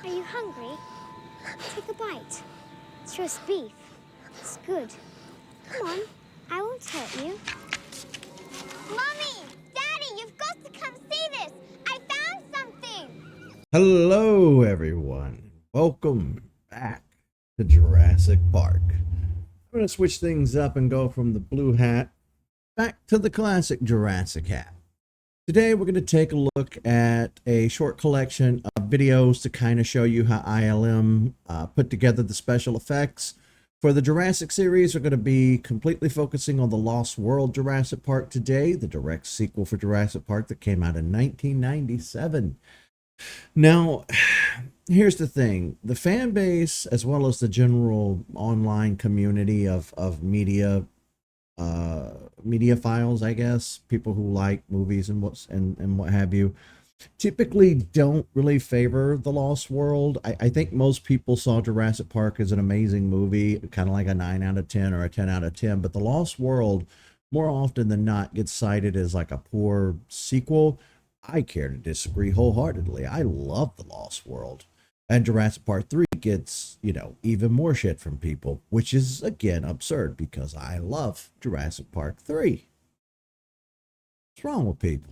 Are you hungry? Take a bite. It's roast beef. It's good. Come on, I won't hurt you. Mommy! Daddy, you've got to come see this! I found something! Hello, everyone. Welcome back to Jurassic Park. I'm going to switch things up and go from the blue hat back to the classic Jurassic hat. Today, we're going to take a look at a short collection of videos to kind of show you how ILM put together the special effects. For the Jurassic series, we're going to be completely focusing on the Lost World Jurassic Park today, the direct sequel for Jurassic Park that came out in 1997. Now, here's the thing. The fan base, as well as the general online community of media files, I guess, people who like movies and what have you, typically don't really favor the Lost World. I think most people saw Jurassic Park as an amazing movie, kind of like a 9 out of 10 or a 10 out of 10, but the Lost World, more often than not, gets cited as like a poor sequel. I care to disagree wholeheartedly. I love the Lost World. And Jurassic Park 3 gets, even more shit from people, which is, again, absurd because I love Jurassic Park 3. What's wrong with people?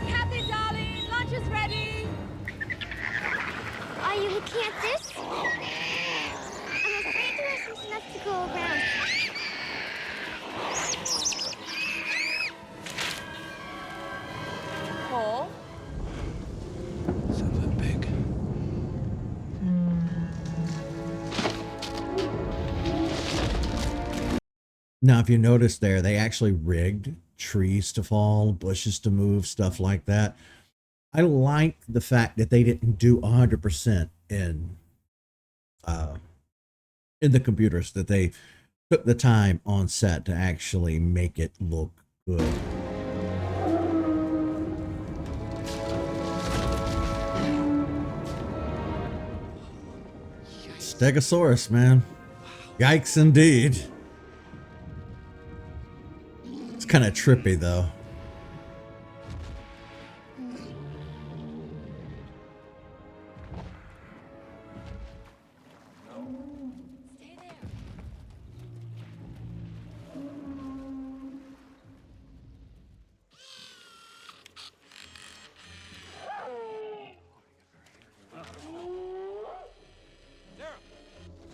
Captain darling, lunch is ready. Are you looking at this? I'm afraid there isn't enough to go around. Paul? Something big. Now, if you notice there, they actually rigged trees to fall, bushes to move, stuff like that. I like the fact that they didn't do 100% in the computers, that they took the time on set to actually make it look good. Stegosaurus, man. Yikes indeed. It's kind of trippy though. Stay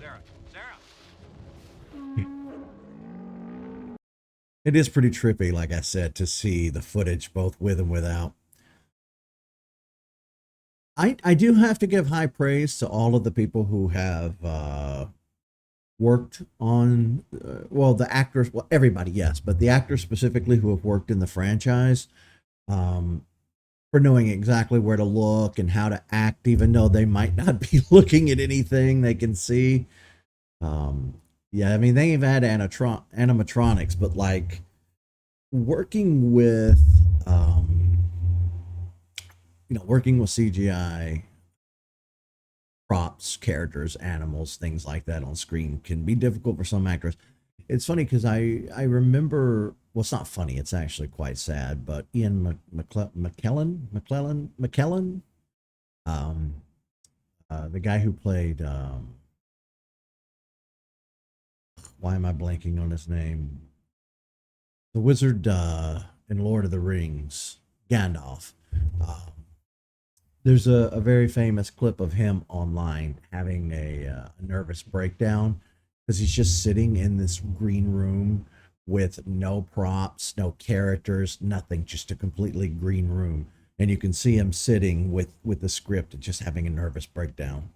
there. Sarah. It is pretty trippy, like I said, to see the footage both with and without. I do have to give high praise to all of the people who have worked on, the actors, everybody, yes, but the actors specifically who have worked in the franchise, for knowing exactly where to look and how to act, even though they might not be looking at anything they can see. Yeah, I mean, they've had animatronics, but like working with, working with CGI props, characters, animals, things like that on screen can be difficult for some actors. It's funny because I remember, well, it's not funny, it's actually quite sad, but Ian McKellen, the guy who played, why am I blanking on his name? The wizard in Lord of the Rings, Gandalf. There's a very famous clip of him online having a nervous breakdown because he's just sitting in this green room with no props, no characters, nothing, just a completely green room. And you can see him sitting with the script and just having a nervous breakdown.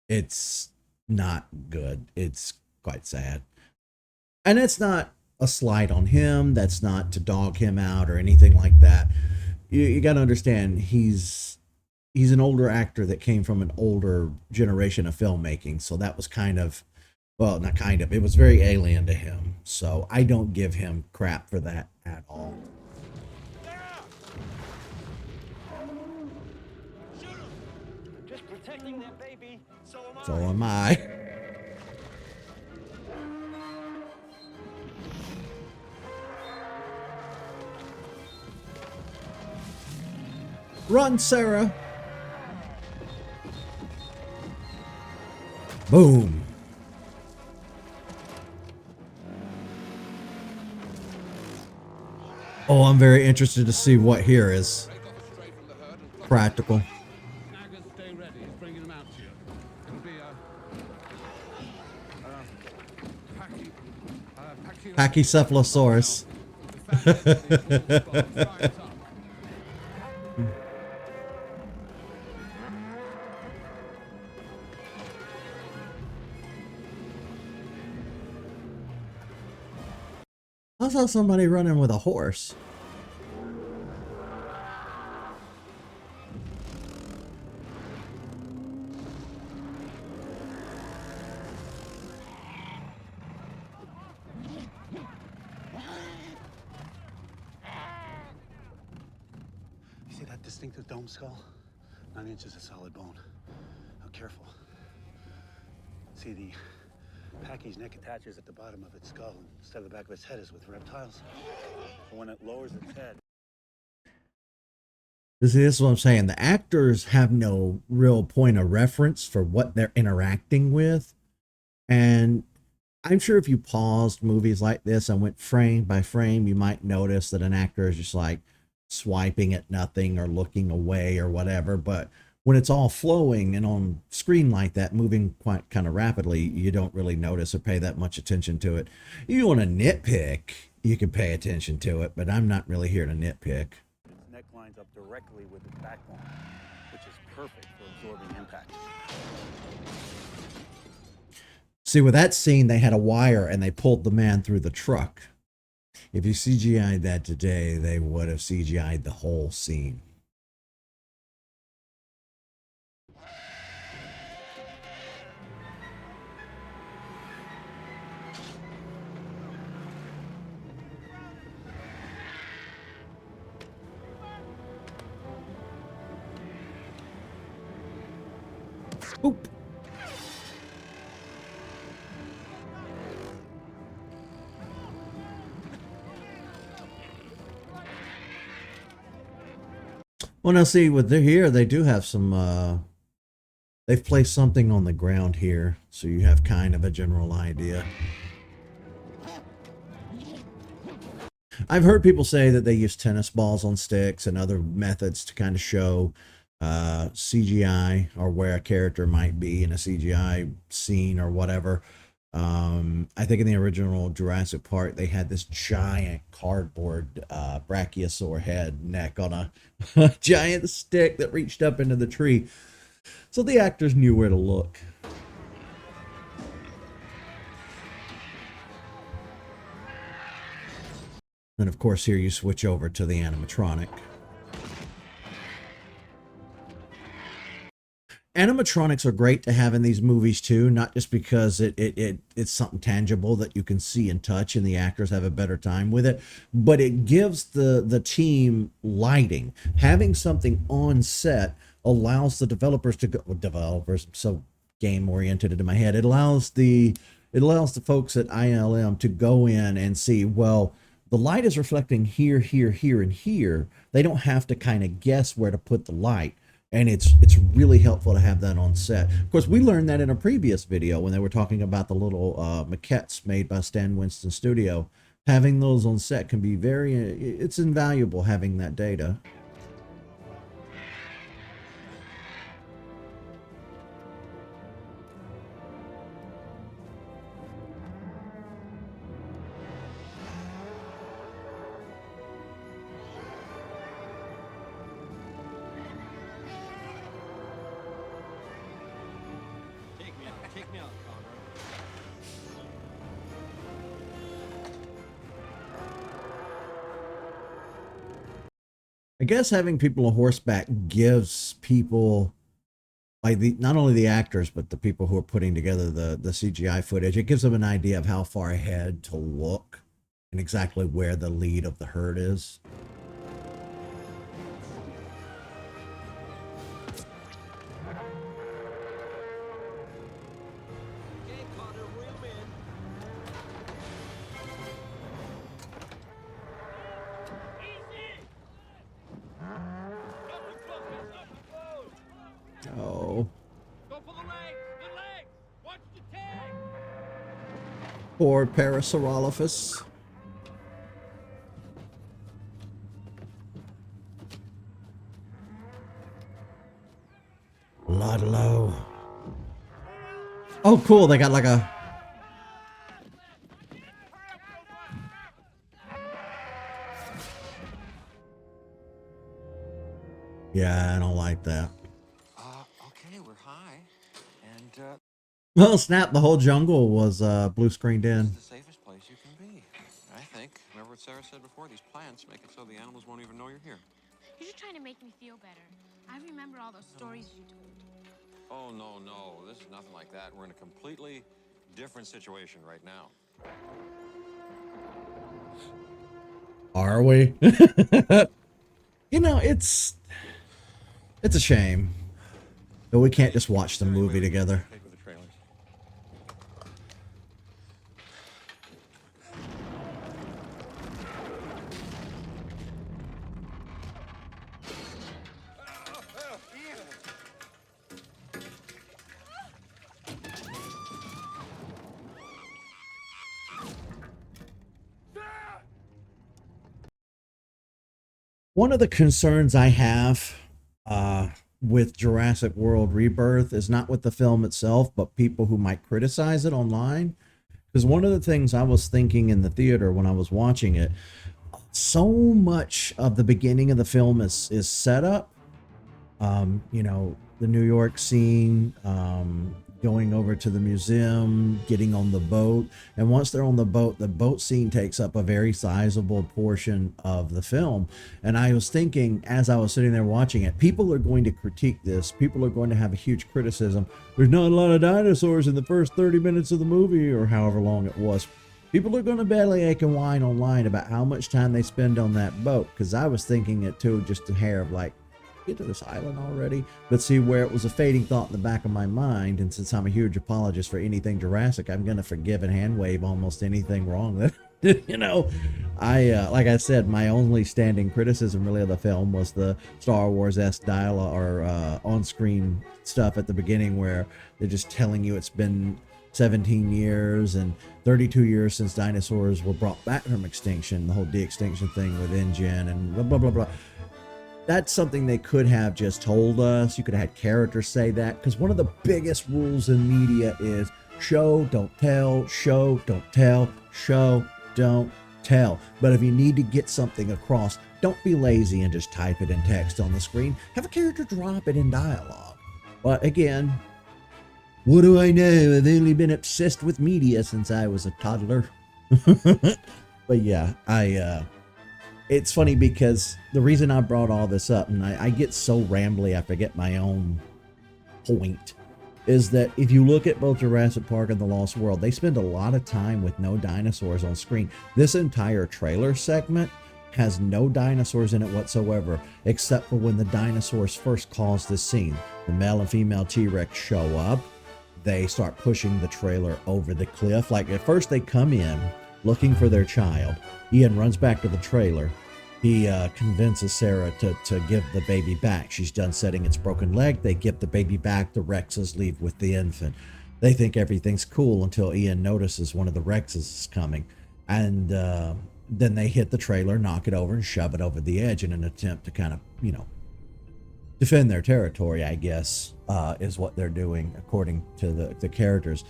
It's not good. It's quite sad. And it's not a slight on him. That's not to dog him out or anything like that. You got to understand, he's an older actor that came from an older generation of filmmaking. So that was kind of, well, not kind of, it was very alien to him. So I don't give him crap for that at all. Just protecting their baby. So am I. Run, Sarah. Boom. Oh, I'm very interested to see what here is practical. Stay ready. He's bringing them out to you. It'll be a Pachycephalosaurus. I saw somebody running with a horse. You see that distinctive dome skull? 9 inches of solid bone. Now careful. See, the Pachy's neck attaches at the bottom of its skull instead of the back of its head as with reptiles. But when it lowers its head. This is what I'm saying. The actors have no real point of reference for what they're interacting with. And I'm sure if you paused movies like this and went frame by frame, you might notice that an actor is just like swiping at nothing or looking away or whatever. But when it's all flowing and on screen like that, moving quite kind of rapidly, you don't really notice or pay that much attention to it. If you want to nitpick, you can pay attention to it, but I'm not really here to nitpick. Its neck lines up directly with its backbone, which is perfect for absorbing impact. See, with that scene, they had a wire and they pulled the man through the truck. If you CGI'd that today, they would have CGI'd the whole scene. Oop. Well, now see, with here, they do have some, they've placed something on the ground here, so you have kind of a general idea. I've heard people say that they use tennis balls on sticks and other methods to kind of show CGI or where a character might be in a CGI scene or whatever. I think in the original Jurassic Park, they had this giant cardboard brachiosaur head neck on a giant stick that reached up into the tree. So the actors knew where to look. And of course, here you switch over to the animatronic. Animatronics are great to have in these movies too, not just because it's something tangible that you can see and touch and the actors have a better time with it, but it gives the team lighting. Having something on set allows the developers to go, developers, I'm so game oriented in my head. It allows the folks at ILM to go in and see, well, the light is reflecting here, here, here, and here. They don't have to kind of guess where to put the light. And it's really helpful to have that on set. Of course, we learned that in a previous video when they were talking about the little maquettes made by Stan Winston Studio. Having those on set can be it's invaluable having that data. I guess having people on horseback gives people, like, the not only the actors but the people who are putting together the CGI footage, it gives them an idea of how far ahead to look and exactly where the lead of the herd is. Oh, Go for the legs! The legs! Watch the tag! poor Parasaurolophus. Ludlow. Oh, cool. They got like a... Yeah, I don't like that. Okay, we're high, and Well, snap, the whole jungle was blue screened in. it's the safest place you can be, I think. Remember what Sarah said before? These plants make it so the animals won't even know you're here. You're just trying to make me feel better. I remember all those stories you told. Oh, no, this is nothing like that. We're in a completely different situation right now. Are we? You know, it's a shame that we can't just watch the movie together. Take with the trailers. One of the concerns I have with Jurassic World Rebirth is not with the film itself, but people who might criticize it online. Because one of the things I was thinking in the theater when I was watching it, so much of the beginning of the film is set up. You know, the New York scene, going over to the museum, getting on the boat. And once they're on the boat scene takes up a very sizable portion of the film. And I was thinking, as I was sitting there watching it, people are going to critique this. People are going to have a huge criticism. There's not a lot of dinosaurs in the first 30 minutes of the movie, or however long it was. People are going to bellyache and whine online about how much time they spend on that boat. Because I was thinking it too, just a hair of like, get to this island already. But see, where it was a fading thought in the back of my mind, and since I'm a huge apologist for anything Jurassic, I'm gonna forgive and hand wave almost anything wrong that you know. I like I said, my only standing criticism really of the film was the Star Wars-esque dialogue or on-screen stuff at the beginning where they're just telling you it's been 17 years and 32 years since dinosaurs were brought back from extinction, the whole de-extinction thing with InGen and blah blah blah blah. That's something they could have just told us. You could have had characters say that, because one of the biggest rules in media is show, don't tell, show, don't tell, show, don't tell. But if you need to get something across, don't be lazy and just type it in text on the screen. Have a character drop it in dialogue. But again, what do I know? I've only been obsessed with media since I was a toddler. But yeah, it's funny because the reason I brought all this up, and I get so rambly I forget my own point, is that if you look at both Jurassic Park and The Lost World, they spend a lot of time with no dinosaurs on screen. This entire trailer segment has no dinosaurs in it whatsoever, except for when the dinosaurs first cause this scene. The male and female T-Rex show up. They start pushing the trailer over the cliff. Like, at first they come in looking for their child. Ian runs back to the trailer. He convinces Sarah to give the baby back. She's done setting its broken leg. They give the baby back. The Rexes leave with the infant. They think everything's cool until Ian notices one of the Rexes is coming. And then they hit the trailer, knock it over, and shove it over the edge in an attempt to kind of, you know, defend their territory, I guess, is what they're doing according to the characters.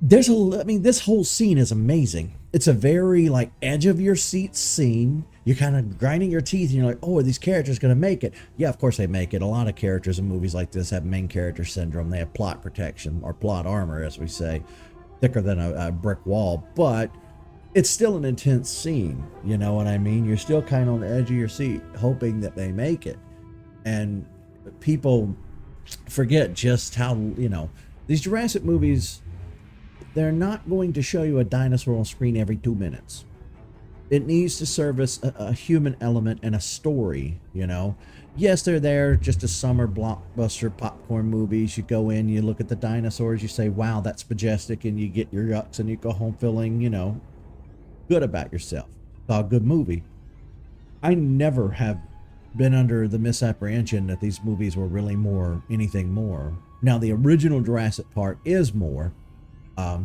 This whole scene is amazing. It's a very, like, edge of your seat scene. You're kind of grinding your teeth and you're like, oh, are these characters going to make it? Yeah, of course they make it. A lot of characters in movies like this have main character syndrome. They have plot protection, or plot armor, as we say, thicker than a brick wall. But it's still an intense scene. You know what I mean? You're still kind of on the edge of your seat, hoping that they make it. And people forget just how, you know, these Jurassic movies, they're not going to show you a dinosaur on screen every 2 minutes. It needs to service a human element and a story, you know. Yes, they're there just as summer blockbuster popcorn movies. You go in, you look at the dinosaurs, you say, wow, that's majestic, and you get your yucks and you go home feeling, you know, good about yourself. Saw a good movie. I never have been under the misapprehension that these movies were really more, anything more. Now, the original Jurassic Park is more,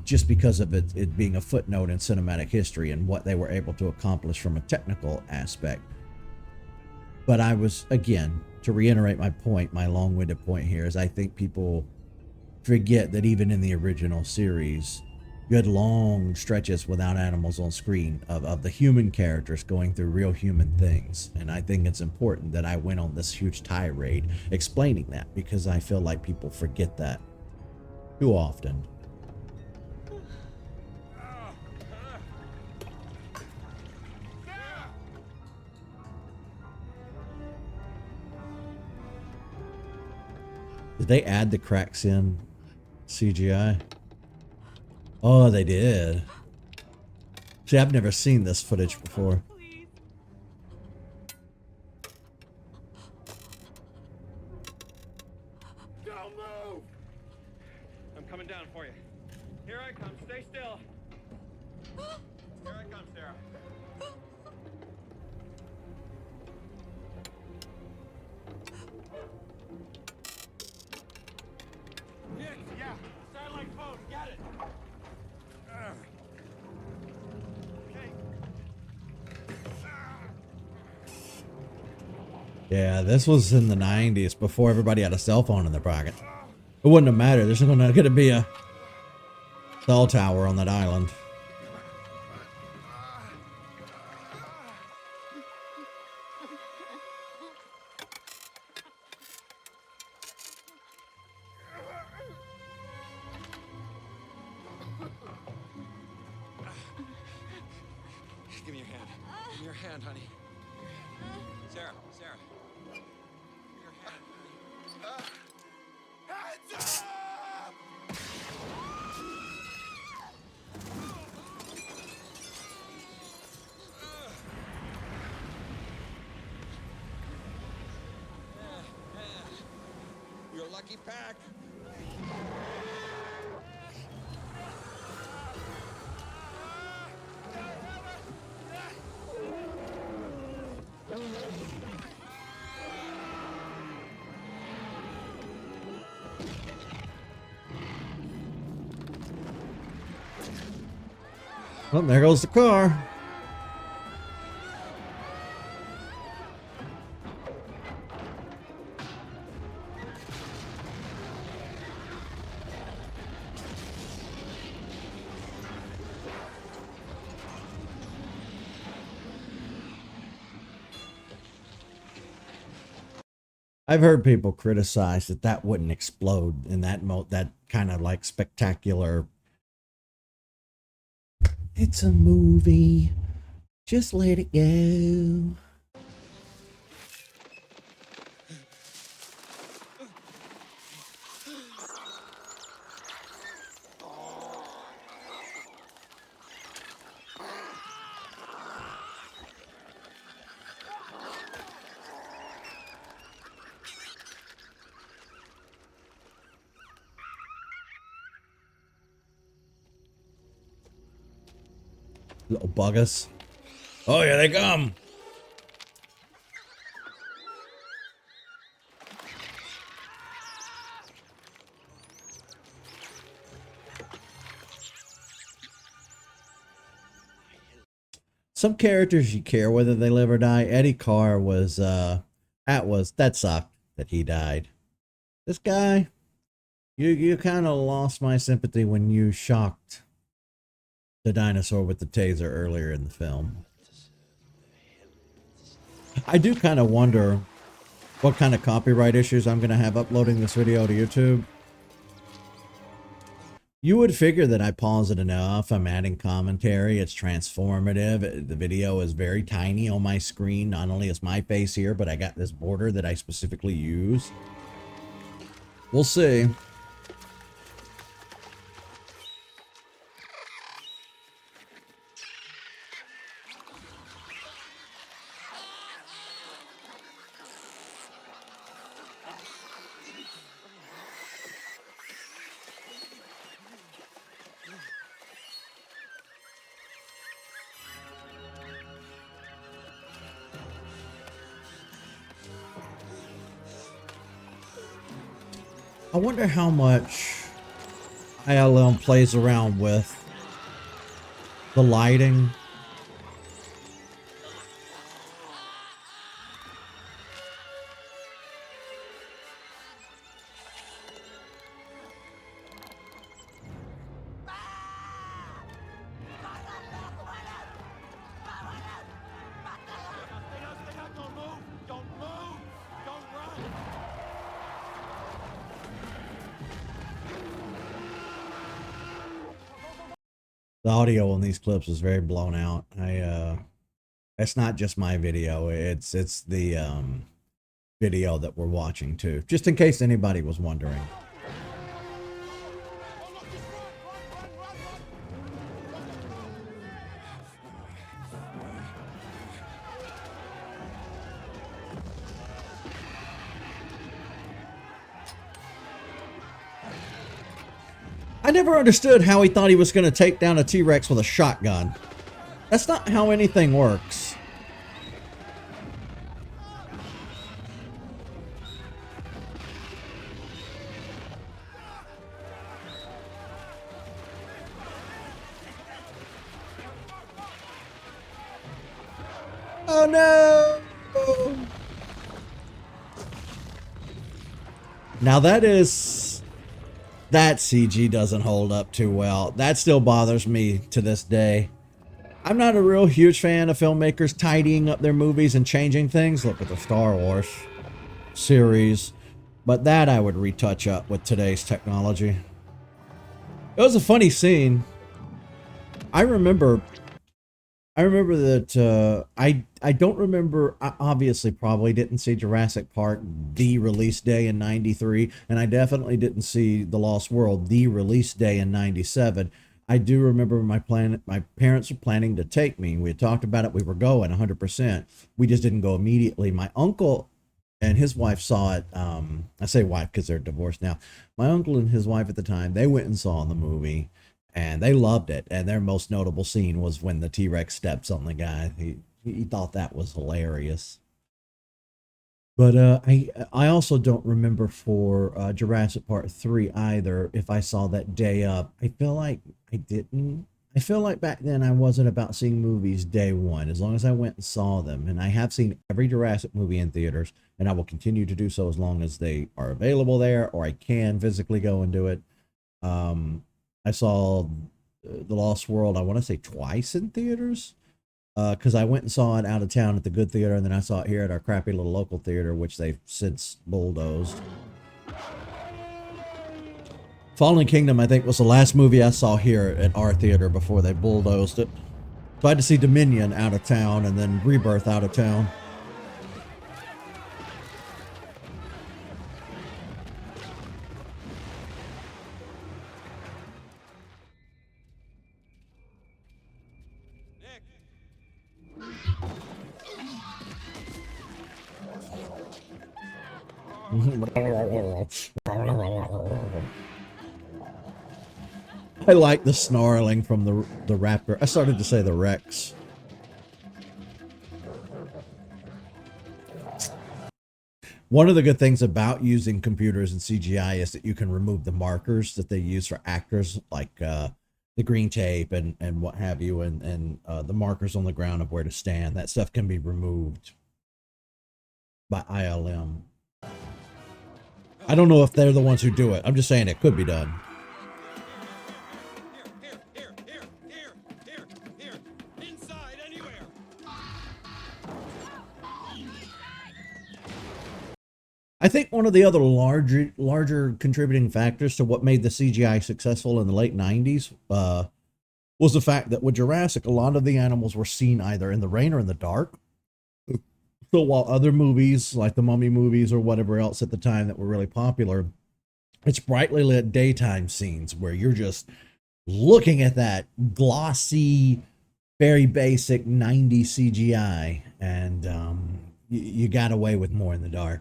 just because of it being a footnote in cinematic history and what they were able to accomplish from a technical aspect. But I was, again, to reiterate my point, my long-winded point here is I think people forget that even in the original series, you had long stretches without animals on screen of the human characters going through real human things. And I think it's important that I went on this huge tirade explaining that, because I feel like people forget that too often. Did they add the cracks in CGI? Oh, they did. See, I've never seen this footage before. Don't move! I'm coming down for you. Here I come. Stay still. Here I come, Sarah. Yeah. Satellite phone. Got it. Okay. Yeah, this was in the 90s before everybody had a cell phone in their pocket. It wouldn't have mattered. There's not going to be a cell tower on that island. Give me your hand. Give me your hand, honey. Sarah, Sarah. Give me your hand, honey. Hands up! You're a lucky pack. Well, there goes the car. I've heard people criticize that wouldn't explode in that that kind of like spectacular. It's a movie. Just let it go. Little buggers. Oh, here they come. Some characters you care whether they live or die. Eddie Carr was that sucked that he died. This guy, you kind of lost my sympathy when you shocked the dinosaur with the taser earlier in the film. I do kind of wonder what kind of copyright issues I'm going to have uploading this video to YouTube. You would figure that I pause it enough. I'm adding commentary. It's transformative. The video is very tiny on my screen. Not only is my face here, but I got this border that I specifically use. We'll see. I wonder how much ILM plays around with the lighting. Don't move! Don't move! Don't run! The audio on these clips is very blown out. It's not just my video. It's the video that we're watching too. Just in case anybody was wondering. I never understood how he thought he was going to take down a T-Rex with a shotgun. That's not how anything works. Oh no! Now that CG doesn't hold up too well. That still bothers me to this day. I'm not a real huge fan of filmmakers tidying up their movies and changing things. Look at the Star Wars series. But that I would retouch up with today's technology. It was a funny scene. I remember that I don't remember. I obviously probably didn't see Jurassic Park the release day in '93, and I definitely didn't see The Lost World the release day in '97. I do remember my parents were planning to take me. We had talked about it. We were going 100%. We just didn't go immediately. My uncle and his wife saw it. I say wife because they're divorced now. My uncle and his wife at the time, they went and saw the movie. And they loved it. And their most notable scene was when the T-Rex steps on the guy. He thought that was hilarious. But I also don't remember for Jurassic Park 3 either if I saw that day up. I feel like I didn't. I feel like back then I wasn't about seeing movies day one, as long as I went and saw them. And I have seen every Jurassic movie in theaters, and I will continue to do so as long as they are available there or I can physically go and do it. I saw The Lost World, I want to say twice in theaters, because I went and saw it out of town at the good theater, and then I saw it here at our crappy little local theater, which they've since bulldozed. Fallen Kingdom, I think, was the last movie I saw here at our theater before they bulldozed it. So I had to see Dominion out of town and then Rebirth out of town. I like the snarling from the raptor. I started to say the Rex. One of the good things about using computers and CGI is that you can remove the markers that they use for actors, like the green tape and what have you, and the markers on the ground of where to stand. That stuff can be removed by ILM. I don't know if they're the ones who do it. I'm just saying it could be done. I think one of the other larger contributing factors to what made the CGI successful in the late 90s was the fact that with Jurassic, a lot of the animals were seen either in the rain or in the dark. So while other movies, like the Mummy movies or whatever else at the time that were really popular, it's brightly lit daytime scenes where you're just looking at that glossy, very basic 90s CGI, and you got away with more in the dark.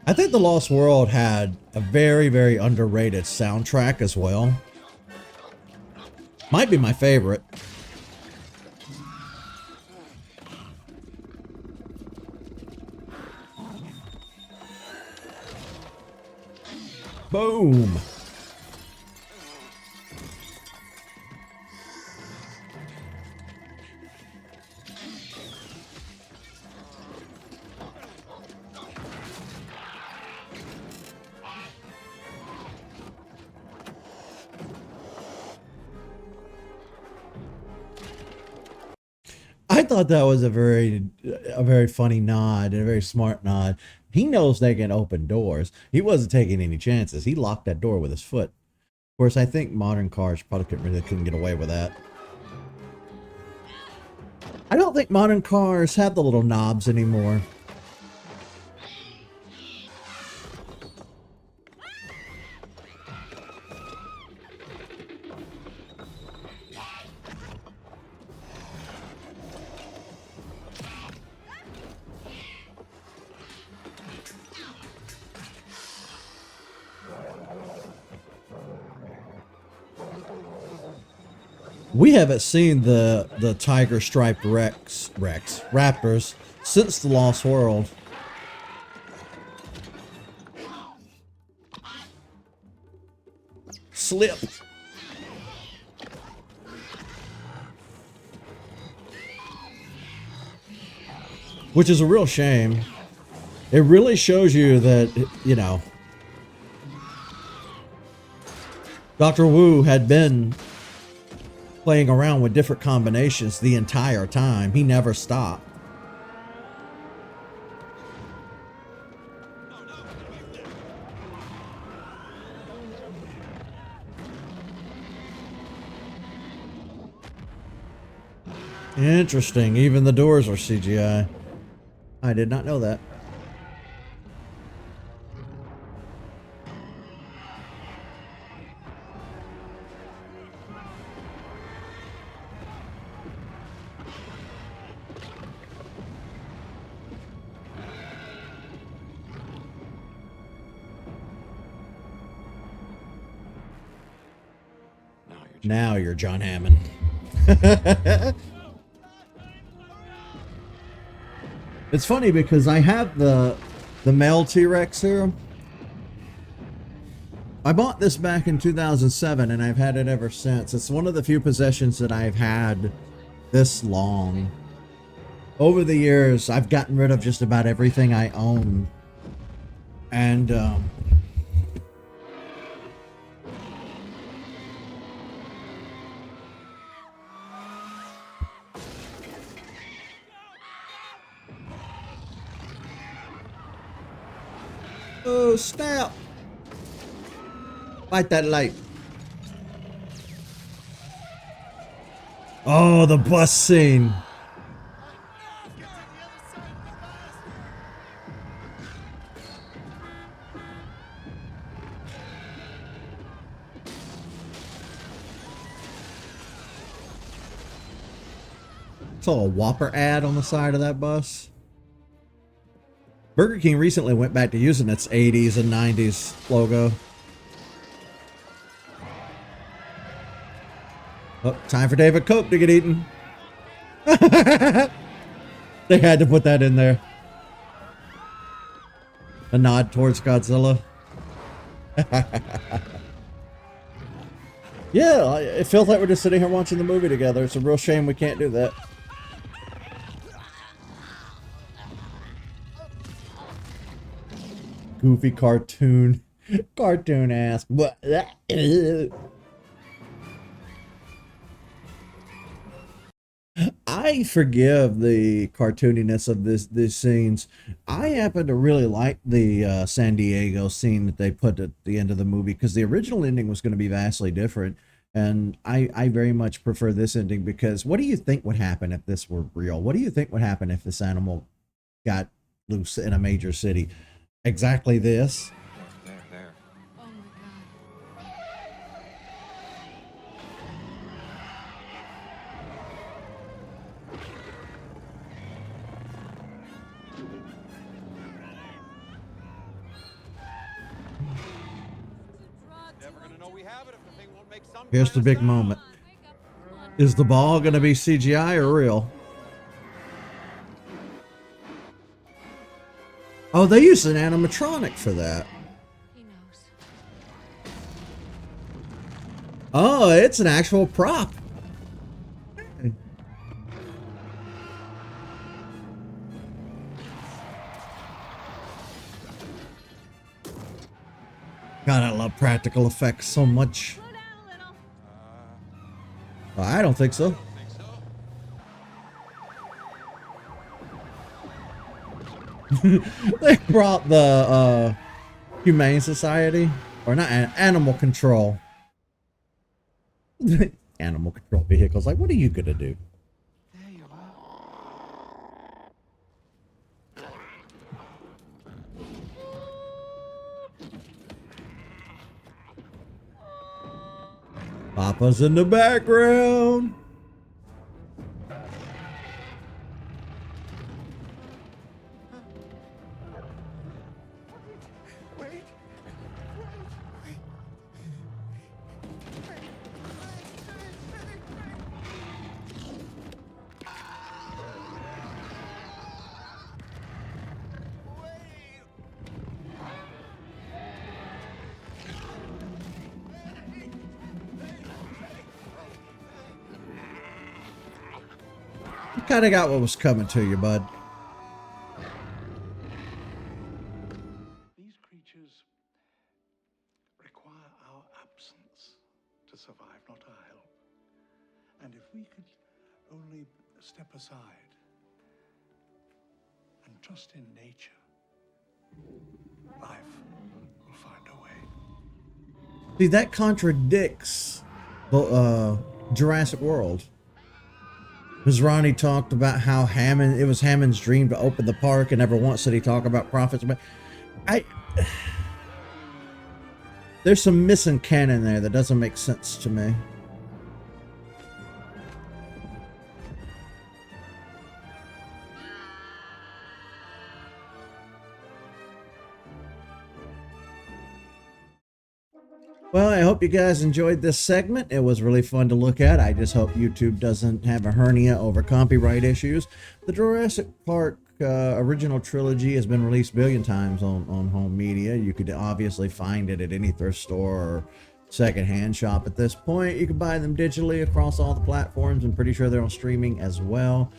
I think The Lost World had a very, very underrated soundtrack as well. Might be my favorite. Boom. I thought that was a very funny nod and a very smart nod. He knows they can open doors. He wasn't taking any chances. He locked that door with his foot. Of course, I think modern cars probably couldn't get away with that. I don't think modern cars have the little knobs anymore. We haven't seen the tiger striped raptors since The Lost World. Slip. Which is a real shame. It really shows you that, you know, Dr. Wu had been playing around with different combinations the entire time. He never stopped. Interesting. Even the doors are CGI. I did not know that. Now you're John Hammond. It's funny because I have the male T-Rex here. I bought this back in 2007 and I've had it ever since. It's one of the few possessions that I've had this long. Over the years, I've gotten rid of just about everything I own. And oh, snap! Light that light. Oh, the bus scene. Saw a Whopper ad on the side of that bus. Burger King recently went back to using its 80s and 90s logo. Oh, time for David Coke to get eaten. They had to put that in there. A nod towards Godzilla. Yeah, it feels like we're just sitting here watching the movie together. It's a real shame we can't do that. Goofy cartoon ass. I forgive the cartooniness of these scenes. I happen to really like the San Diego scene that they put at the end of the movie, because the original ending was going to be vastly different, and I very much prefer this ending. Because what do you think would happen if this were real? What do you think would happen if this animal got loose in a major city? Exactly this. There. Oh my god. Never gonna know we have it if the thing won't make some Here's the kind of big sound. moment. Is the ball going to be CGI or real? Oh, they used an animatronic for that. He knows. Oh, it's an actual prop. God, I love practical effects so much. Slow down a little. I don't think so. Think so? They brought the Humane Society, or not, Animal Control. Animal Control vehicles. Like, what are you gonna do? There you are. Papa's in the background. Wait. You kind of got what was coming to you, bud. These creatures require our absence to survive, not our help. And if we could only step aside and trust in nature, life will find a way. See, that contradicts the Jurassic World. Because Ronnie talked about how it was Hammond's dream to open the park, and never once did he talk about profits. But there's some missing canon there that doesn't make sense to me. Well, I hope you guys enjoyed this segment. It was really fun to look at. I just hope YouTube doesn't have a hernia over copyright issues. The Jurassic Park original trilogy has been released a billion times on home media. You could obviously find it at any thrift store or secondhand shop at this point. You can buy them digitally across all the platforms. I'm pretty sure they're on streaming as well.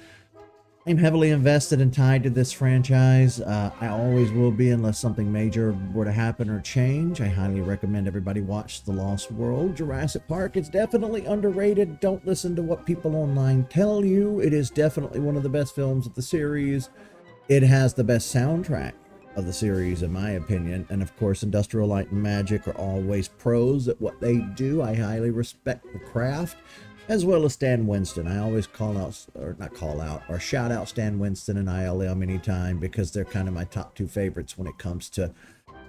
I'm heavily invested and tied to this franchise. I always will be unless something major were to happen or change. I highly recommend everybody watch The Lost World. Jurassic Park, it's definitely underrated. Don't listen to what people online tell you. It is definitely one of the best films of the series. It has the best soundtrack of the series, in my opinion. And of course, Industrial Light and Magic are always pros at what they do. I highly respect the craft, as well as Stan Winston. I always shout out Stan Winston and ILM anytime, because they're kind of my top two favorites when it comes to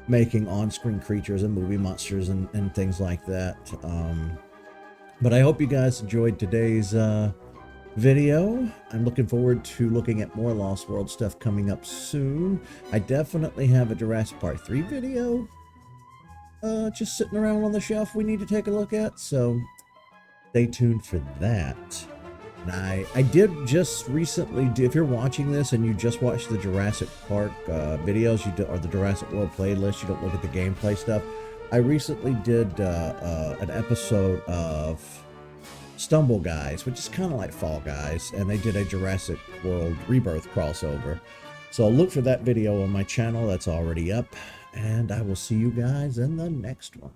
making on-screen creatures and movie monsters and things like that. But I hope you guys enjoyed today's video. I'm looking forward to looking at more Lost World stuff coming up soon. I definitely have a Jurassic Park 3 video just sitting around on the shelf we need to take a look at, so stay tuned for that. And I did just recently if you're watching this and you just watched the Jurassic Park videos, or the Jurassic World playlist, you don't look at the gameplay stuff, I recently did an episode of Stumble Guys, which is kind of like Fall Guys, and they did a Jurassic World Rebirth crossover. So look for that video on my channel. That's already up, and I will see you guys in the next one.